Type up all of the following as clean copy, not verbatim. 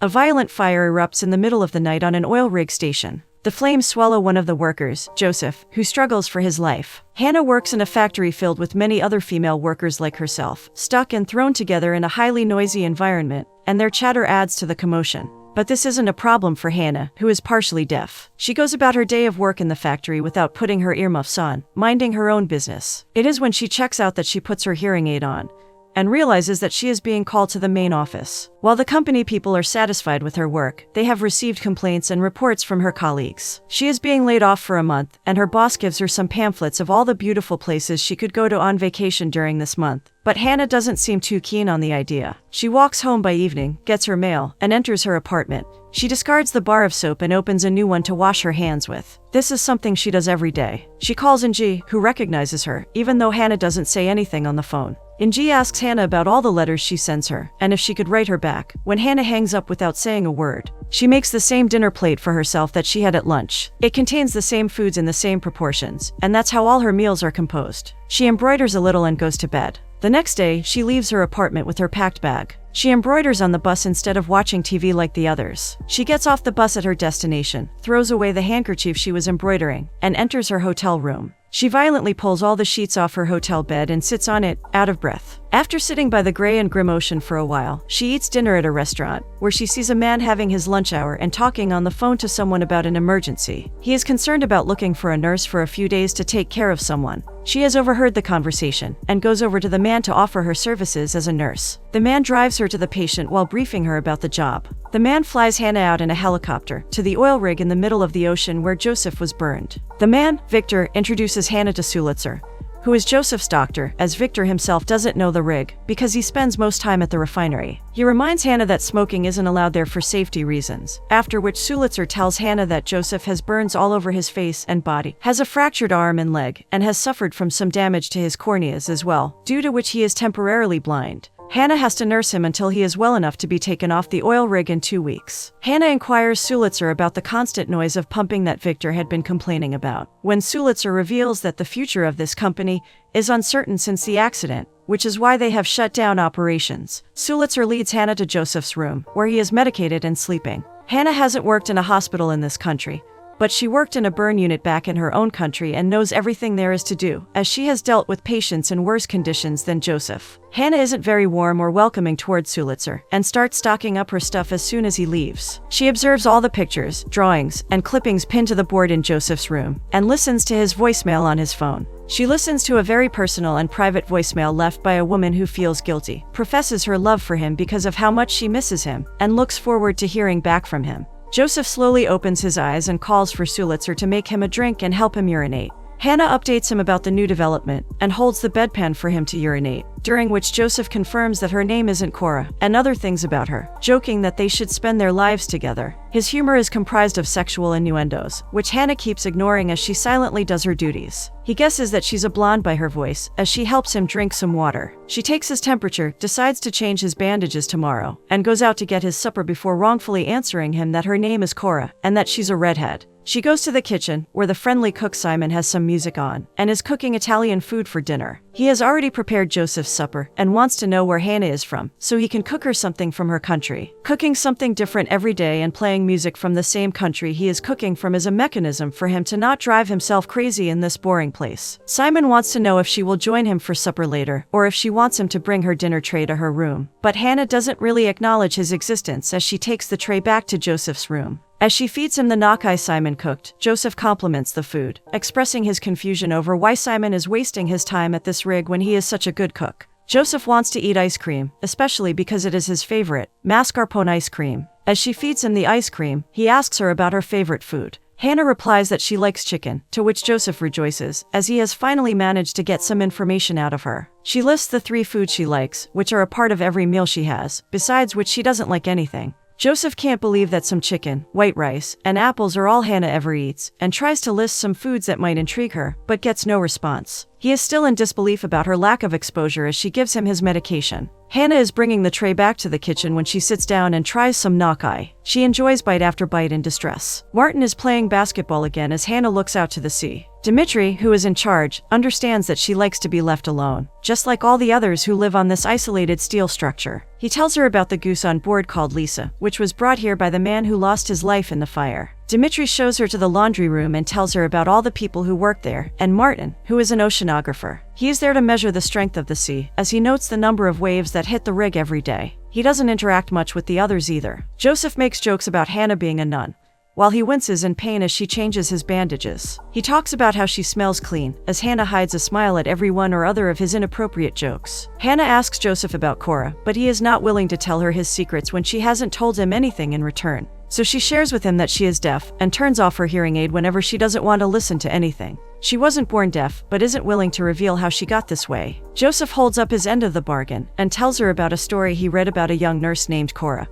A violent fire erupts in the middle of the night on an oil rig station. The flames swallow one of the workers, Joseph, who struggles for his life. Hannah works in a factory filled with many other female workers like herself, stuck and thrown together in a highly noisy environment, and their chatter adds to the commotion. But this isn't a problem for Hannah, who is partially deaf. She goes about her day of work in the factory without putting her earmuffs on, minding her own business. It is when she checks out that she puts her hearing aid on and realizes that she is being called to the main office. While the company people are satisfied with her work, they have received complaints and reports from her colleagues. She is being laid off for a month, and her boss gives her some pamphlets of all the beautiful places she could go to on vacation during this month. But Hannah doesn't seem too keen on the idea. She walks home by evening, gets her mail, and enters her apartment. She discards the bar of soap and opens a new one to wash her hands with. This is something she does every day. She calls Angie, who recognizes her, even though Hannah doesn't say anything on the phone. Angie asks Hannah about all the letters she sends her, and if she could write her back. When Hannah hangs up without saying a word, she makes the same dinner plate for herself that she had at lunch. It contains the same foods in the same proportions, and that's how all her meals are composed. She embroiders a little and goes to bed. The next day, she leaves her apartment with her packed bag. She embroiders on the bus instead of watching TV like the others. She gets off the bus at her destination, throws away the handkerchief she was embroidering, and enters her hotel room. She violently pulls all the sheets off her hotel bed and sits on it, out of breath. After sitting by the gray and grim ocean for a while, she eats dinner at a restaurant, where she sees a man having his lunch hour and talking on the phone to someone about an emergency. He is concerned about looking for a nurse for a few days to take care of someone. She has overheard the conversation, and goes over to the man to offer her services as a nurse. The man drives her to the patient while briefing her about the job. The man flies Hannah out in a helicopter to the oil rig in the middle of the ocean where Joseph was burned. The man, Victor, introduces Hannah to Sulitzer, who is Joseph's doctor, as Victor himself doesn't know the rig, because he spends most time at the refinery. He reminds Hannah that smoking isn't allowed there for safety reasons, after which Sulitzer tells Hannah that Joseph has burns all over his face and body, has a fractured arm and leg, and has suffered from some damage to his corneas as well, due to which he is temporarily blind. Hannah has to nurse him until he is well enough to be taken off the oil rig in 2 weeks. Hannah inquires Sulitzer about the constant noise of pumping that Victor had been complaining about, when Sulitzer reveals that the future of this company is uncertain since the accident, which is why they have shut down operations. Sulitzer leads Hannah to Joseph's room, where he is medicated and sleeping. Hannah hasn't worked in a hospital in this country, but she worked in a burn unit back in her own country and knows everything there is to do, as she has dealt with patients in worse conditions than Joseph. Hannah isn't very warm or welcoming towards Sulitzer, and starts stocking up her stuff as soon as he leaves. She observes all the pictures, drawings, and clippings pinned to the board in Joseph's room, and listens to his voicemail on his phone. She listens to a very personal and private voicemail left by a woman who feels guilty, professes her love for him because of how much she misses him, and looks forward to hearing back from him. Joseph slowly opens his eyes and calls for Sulitzer to make him a drink and help him urinate. Hannah updates him about the new development and holds the bedpan for him to urinate, during which Joseph confirms that her name isn't Cora, and other things about her, joking that they should spend their lives together. His humor is comprised of sexual innuendos, which Hannah keeps ignoring as she silently does her duties. He guesses that she's a blonde by her voice, as she helps him drink some water. She takes his temperature, decides to change his bandages tomorrow, and goes out to get his supper before wrongfully answering him that her name is Cora, and that she's a redhead. She goes to the kitchen, where the friendly cook Simon has some music on, and is cooking Italian food for dinner. He has already prepared Joseph's supper, and wants to know where Hannah is from, so he can cook her something from her country. Cooking something different every day and playing music from the same country he is cooking from is a mechanism for him to not drive himself crazy in this boring place. Simon wants to know if she will join him for supper later, or if she wants him to bring her dinner tray to her room. But Hannah doesn't really acknowledge his existence as she takes the tray back to Joseph's room. As she feeds him the gnocchi Simon cooked, Joseph compliments the food, expressing his confusion over why Simon is wasting his time at this rig when he is such a good cook. Joseph wants to eat ice cream, especially because it is his favorite, mascarpone ice cream. As she feeds him the ice cream, he asks her about her favorite food. Hannah replies that she likes chicken, to which Joseph rejoices, as he has finally managed to get some information out of her. She lists the 3 foods she likes, which are a part of every meal she has, besides which she doesn't like anything. Joseph can't believe that some chicken, white rice, and apples are all Hannah ever eats, and tries to list some foods that might intrigue her, but gets no response. He is still in disbelief about her lack of exposure as she gives him his medication. Hannah is bringing the tray back to the kitchen when she sits down and tries some gnocchi. She enjoys bite after bite in distress. Martin is playing basketball again as Hannah looks out to the sea. Dimitri, who is in charge, understands that she likes to be left alone, just like all the others who live on this isolated steel structure. He tells her about the goose on board called Lisa, which was brought here by the man who lost his life in the fire. Dimitri shows her to the laundry room and tells her about all the people who work there, and Martin, who is an oceanographer. He is there to measure the strength of the sea, as he notes the number of waves that hit the rig every day. He doesn't interact much with the others either. Joseph makes jokes about Hannah being a nun, while he winces in pain as she changes his bandages. He talks about how she smells clean, as Hannah hides a smile at every one or other of his inappropriate jokes. Hannah asks Joseph about Cora, but he is not willing to tell her his secrets when she hasn't told him anything in return. So she shares with him that she is deaf and turns off her hearing aid whenever she doesn't want to listen to anything. She wasn't born deaf, but isn't willing to reveal how she got this way. Joseph holds up his end of the bargain and tells her about a story he read about a young nurse named Cora,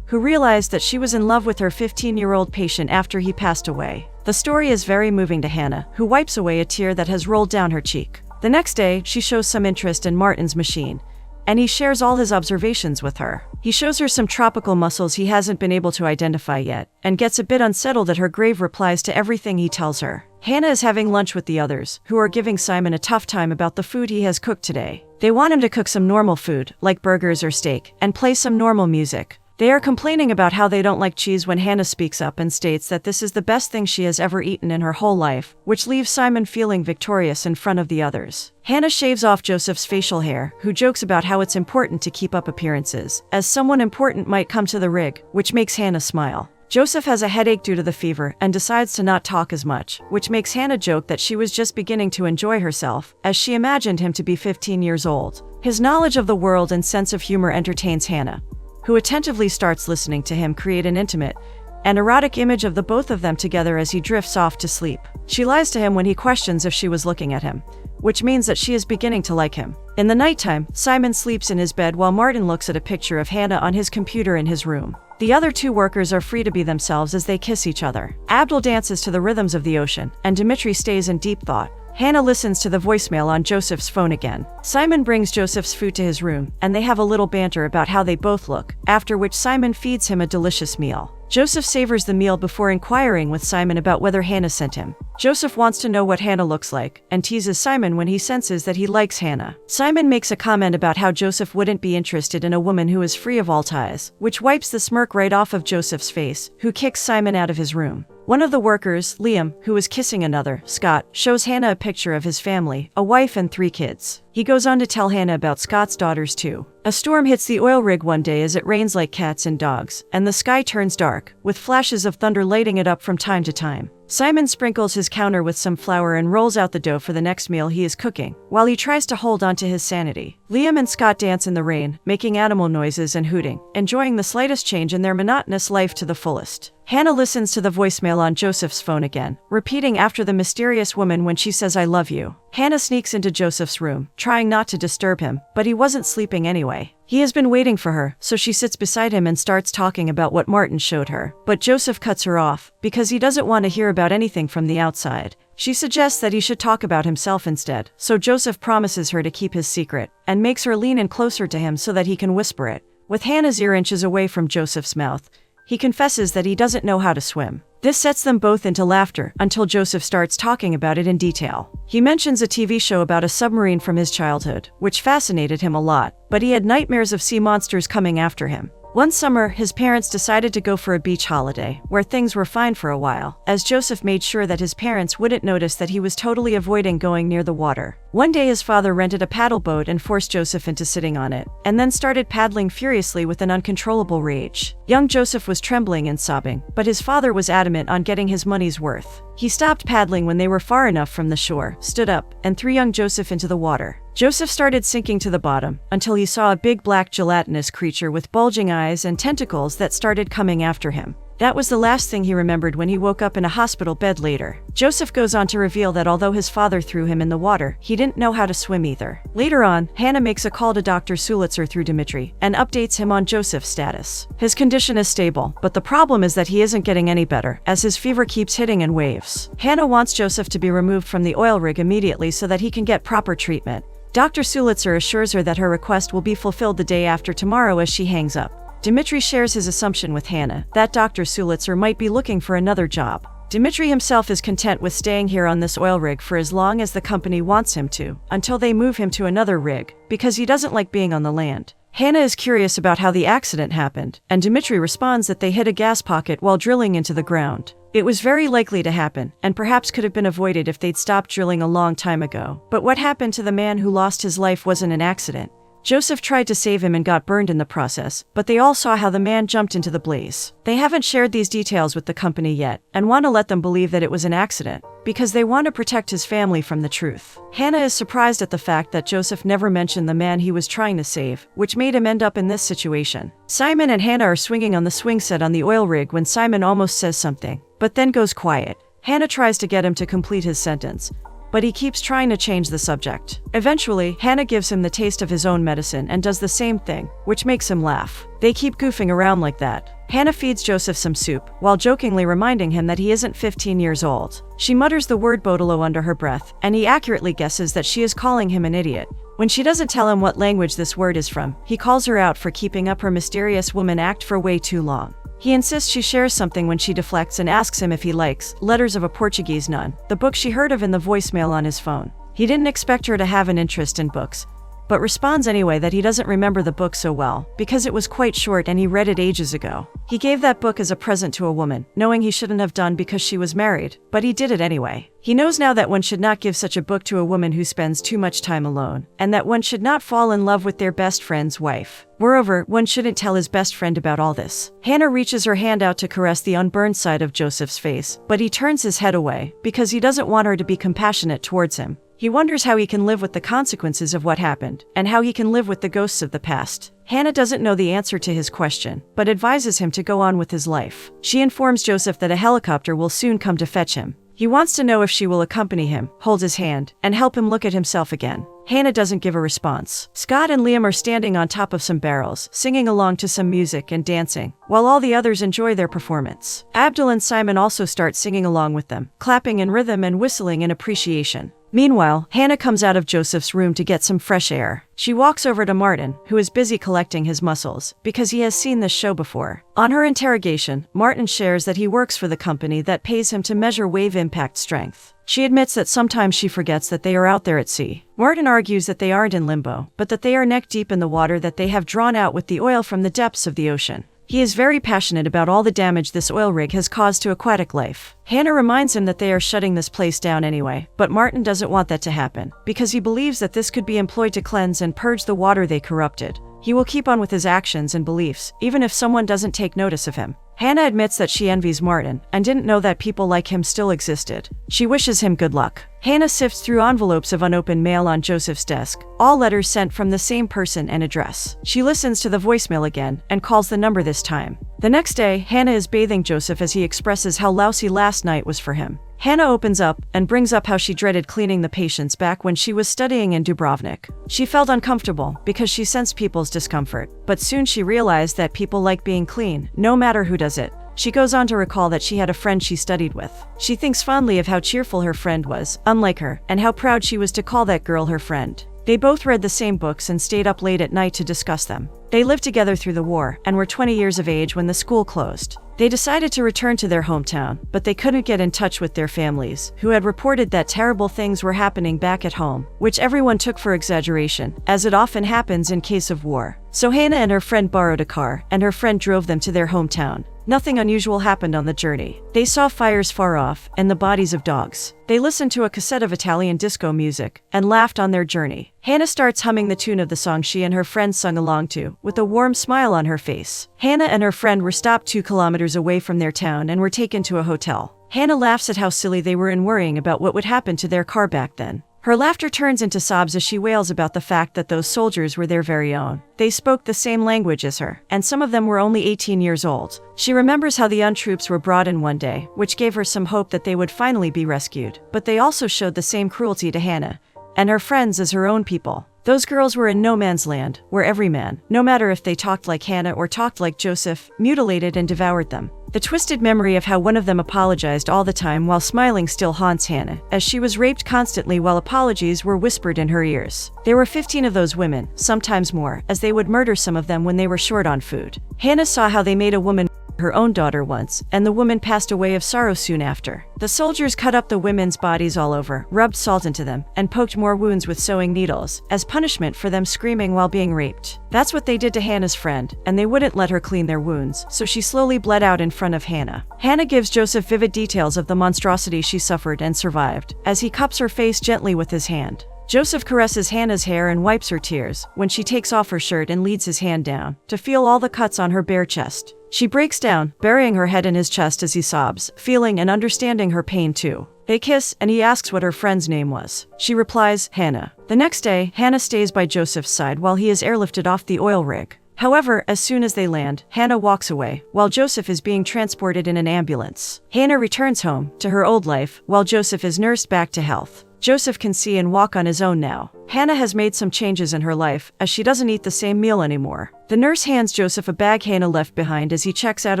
who realized that she was in love with her 15-year-old patient after he passed away. The story is very moving to Hannah, who wipes away a tear that has rolled down her cheek. The next day, she shows some interest in Martin's machine, and he shares all his observations with her. He shows her some tropical mussels he hasn't been able to identify yet, and gets a bit unsettled at her grave replies to everything he tells her. Hannah is having lunch with the others, who are giving Simon a tough time about the food he has cooked today. They want him to cook some normal food, like burgers or steak, and play some normal music. They are complaining about how they don't like cheese when Hannah speaks up and states that this is the best thing she has ever eaten in her whole life, which leaves Simon feeling victorious in front of the others. Hannah shaves off Joseph's facial hair, who jokes about how it's important to keep up appearances, as someone important might come to the rig, which makes Hannah smile. Joseph has a headache due to the fever and decides to not talk as much, which makes Hannah joke that she was just beginning to enjoy herself, as she imagined him to be 15 years old. His knowledge of the world and sense of humor entertains Hannah, who attentively starts listening to him create an intimate and erotic image of the both of them together as he drifts off to sleep. She lies to him when he questions if she was looking at him, which means that she is beginning to like him. In the nighttime, Simon sleeps in his bed while Martin looks at a picture of Hannah on his computer in his room. The other two workers are free to be themselves as they kiss each other. Abdul dances to the rhythms of the ocean, and Dimitri stays in deep thought. Hannah listens to the voicemail on Joseph's phone again. Simon brings Joseph's food to his room, and they have a little banter about how they both look, after which Simon feeds him a delicious meal. Joseph savors the meal before inquiring with Simon about whether Hannah sent him. Joseph wants to know what Hannah looks like, and teases Simon when he senses that he likes Hannah. Simon makes a comment about how Joseph wouldn't be interested in a woman who is free of all ties, which wipes the smirk right off of Joseph's face, who kicks Simon out of his room. One of the workers, Liam, who is kissing another, Scott, shows Hannah a picture of his family, a wife and 3 kids. He goes on to tell Hannah about Scott's daughters too. A storm hits the oil rig one day as it rains like cats and dogs, and the sky turns dark, with flashes of thunder lighting it up from time to time. Simon sprinkles his counter with some flour and rolls out the dough for the next meal he is cooking, while he tries to hold on to his sanity. Liam and Scott dance in the rain, making animal noises and hooting, enjoying the slightest change in their monotonous life to the fullest. Hannah listens to the voicemail on Joseph's phone again, repeating after the mysterious woman when she says "I love you." Hannah sneaks into Joseph's room, trying not to disturb him, but he wasn't sleeping anyway. He has been waiting for her, so she sits beside him and starts talking about what Martin showed her. But Joseph cuts her off, because he doesn't want to hear about anything from the outside. She suggests that he should talk about himself instead, so Joseph promises her to keep his secret, and makes her lean in closer to him so that he can whisper it. With Hannah's ear inches away from Joseph's mouth, he confesses that he doesn't know how to swim. This sets them both into laughter until Joseph starts talking about it in detail. He mentions a TV show about a submarine from his childhood, which fascinated him a lot, but he had nightmares of sea monsters coming after him. One summer, his parents decided to go for a beach holiday, where things were fine for a while, as Joseph made sure that his parents wouldn't notice that he was totally avoiding going near the water. One day his father rented a paddle boat and forced Joseph into sitting on it, and then started paddling furiously with an uncontrollable rage. Young Joseph was trembling and sobbing, but his father was adamant on getting his money's worth. He stopped paddling when they were far enough from the shore, stood up, and threw young Joseph into the water. Joseph started sinking to the bottom, until he saw a big black gelatinous creature with bulging eyes and tentacles that started coming after him. That was the last thing he remembered when he woke up in a hospital bed later. Joseph goes on to reveal that although his father threw him in the water, he didn't know how to swim either. Later on, Hannah makes a call to Dr. Sulitzer through Dmitri and updates him on Joseph's status. His condition is stable, but the problem is that he isn't getting any better, as his fever keeps hitting in waves. Hannah wants Joseph to be removed from the oil rig immediately so that he can get proper treatment. Dr. Sulitzer assures her that her request will be fulfilled the day after tomorrow as she hangs up. Dmitri shares his assumption with Hannah that Dr. Sulitzer might be looking for another job. Dmitri himself is content with staying here on this oil rig for as long as the company wants him to, until they move him to another rig, because he doesn't like being on the land. Hannah is curious about how the accident happened, and Dmitri responds that they hit a gas pocket while drilling into the ground. It was very likely to happen, and perhaps could have been avoided if they'd stopped drilling a long time ago. But what happened to the man who lost his life wasn't an accident. Joseph tried to save him and got burned in the process, but they all saw how the man jumped into the blaze. They haven't shared these details with the company yet, and want to let them believe that it was an accident, because they want to protect his family from the truth. Hannah is surprised at the fact that Joseph never mentioned the man he was trying to save, which made him end up in this situation. Simon and Hannah are swinging on the swing set on the oil rig when Simon almost says something, but then goes quiet. Hannah tries to get him to complete his sentence, but he keeps trying to change the subject. Eventually, Hannah gives him the taste of his own medicine and does the same thing, which makes him laugh. They keep goofing around like that. Hannah feeds Joseph some soup, while jokingly reminding him that he isn't 15 years old. She mutters the word Bodolo under her breath, and he accurately guesses that she is calling him an idiot. When she doesn't tell him what language this word is from, he calls her out for keeping up her mysterious woman act for way too long. He insists she shares something when she deflects and asks him if he likes Letters of a Portuguese Nun, the book she heard of in the voicemail on his phone. He didn't expect her to have an interest in books, but responds anyway that he doesn't remember the book so well, because it was quite short and he read it ages ago. He gave that book as a present to a woman, knowing he shouldn't have done because she was married, but he did it anyway. He knows now that one should not give such a book to a woman who spends too much time alone, and that one should not fall in love with their best friend's wife. Moreover, one shouldn't tell his best friend about all this. Hannah reaches her hand out to caress the unburned side of Joseph's face, but he turns his head away, because he doesn't want her to be compassionate towards him. He wonders how he can live with the consequences of what happened, and how he can live with the ghosts of the past. Hannah doesn't know the answer to his question, but advises him to go on with his life. She informs Joseph that a helicopter will soon come to fetch him. He wants to know if she will accompany him, hold his hand, and help him look at himself again. Hannah doesn't give a response. Scott and Liam are standing on top of some barrels, singing along to some music and dancing, while all the others enjoy their performance. Abdul and Simon also start singing along with them, clapping in rhythm and whistling in appreciation. Meanwhile, Hannah comes out of Joseph's room to get some fresh air. She walks over to Martin, who is busy collecting his muscles, because he has seen this show before. On her interrogation, Martin shares that he works for the company that pays him to measure wave impact strength. She admits that sometimes she forgets that they are out there at sea. Martin argues that they aren't in limbo, but that they are neck deep in the water that they have drawn out with the oil from the depths of the ocean. He is very passionate about all the damage this oil rig has caused to aquatic life. Hannah reminds him that they are shutting this place down anyway, but Martin doesn't want that to happen, because he believes that this could be employed to cleanse and purge the water they corrupted. He will keep on with his actions and beliefs, even if someone doesn't take notice of him. Hannah admits that she envies Martin, and didn't know that people like him still existed. She wishes him good luck. Hannah sifts through envelopes of unopened mail on Joseph's desk, all letters sent from the same person and address. She listens to the voicemail again, and calls the number this time. The next day, Hannah is bathing Joseph as he expresses how lousy last night was for him. Hannah opens up and brings up how she dreaded cleaning the patients back when she was studying in Dubrovnik. She felt uncomfortable because she sensed people's discomfort, but soon she realized that people like being clean, no matter who does it. She goes on to recall that she had a friend she studied with. She thinks fondly of how cheerful her friend was, unlike her, and how proud she was to call that girl her friend. They both read the same books and stayed up late at night to discuss them. They lived together through the war and were 20 years of age when the school closed. They decided to return to their hometown, but they couldn't get in touch with their families, who had reported that terrible things were happening back at home, which everyone took for exaggeration, as it often happens in case of war. So Hannah and her friend borrowed a car, and her friend drove them to their hometown. Nothing unusual happened on the journey. They saw fires far off, and the bodies of dogs. They listened to a cassette of Italian disco music, and laughed on their journey. Hannah starts humming the tune of the song she and her friend sung along to, with a warm smile on her face. Hannah and her friend were stopped 2 kilometers away from their town and were taken to a hotel. Hannah laughs at how silly they were in worrying about what would happen to their car back then. Her laughter turns into sobs as she wails about the fact that those soldiers were their very own. They spoke the same language as her, and some of them were only 18 years old. She remembers how the UN troops were brought in one day, which gave her some hope that they would finally be rescued. But they also showed the same cruelty to Hannah and her friends as her own people. Those girls were in no man's land, where every man, no matter if they talked like Hannah or talked like Joseph, mutilated and devoured them. The twisted memory of how one of them apologized all the time while smiling still haunts Hannah, as she was raped constantly while apologies were whispered in her ears. There were 15 of those women, sometimes more, as they would murder some of them when they were short on food. Hannah saw how they made a woman her own daughter once, and the woman passed away of sorrow soon after. The soldiers cut up the women's bodies all over, rubbed salt into them, and poked more wounds with sewing needles, as punishment for them screaming while being raped. That's what they did to Hannah's friend, and they wouldn't let her clean their wounds, so she slowly bled out in front of Hannah. Hannah gives Joseph vivid details of the monstrosity she suffered and survived, as he cups her face gently with his hand. Joseph caresses Hannah's hair and wipes her tears when she takes off her shirt and leads his hand down to feel all the cuts on her bare chest. She breaks down, burying her head in his chest as he sobs, feeling and understanding her pain too. They kiss, and he asks what her friend's name was. She replies, Hannah. The next day, Hannah stays by Joseph's side while he is airlifted off the oil rig. However, as soon as they land, Hannah walks away, while Joseph is being transported in an ambulance. Hannah returns home, to her old life, while Joseph is nursed back to health. Joseph can see and walk on his own now. Hannah has made some changes in her life, as she doesn't eat the same meal anymore. The nurse hands Joseph a bag Hannah left behind as he checks out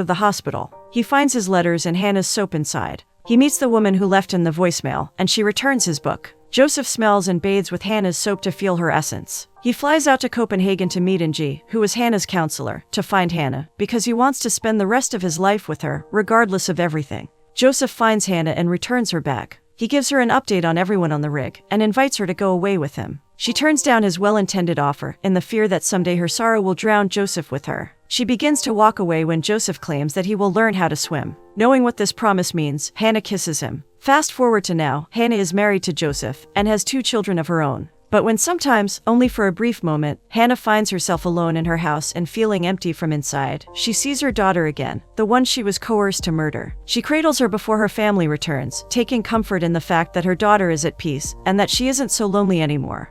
of the hospital. He finds his letters and Hannah's soap inside. He meets the woman who left him the voicemail, and she returns his book. Joseph smells and bathes with Hannah's soap to feel her essence. He flies out to Copenhagen to meet Angie, who was Hannah's counselor, to find Hannah, because he wants to spend the rest of his life with her, regardless of everything. Joseph finds Hannah and returns her back. He gives her an update on everyone on the rig, and invites her to go away with him. She turns down his well-intended offer, in the fear that someday her sorrow will drown Joseph with her. She begins to walk away when Joseph claims that he will learn how to swim. Knowing what this promise means, Hannah kisses him. Fast forward to now, Hannah is married to Joseph, and has 2 children of her own. But when sometimes, only for a brief moment, Hannah finds herself alone in her house and feeling empty from inside, she sees her daughter again, the one she was coerced to murder. She cradles her before her family returns, taking comfort in the fact that her daughter is at peace, and that she isn't so lonely anymore.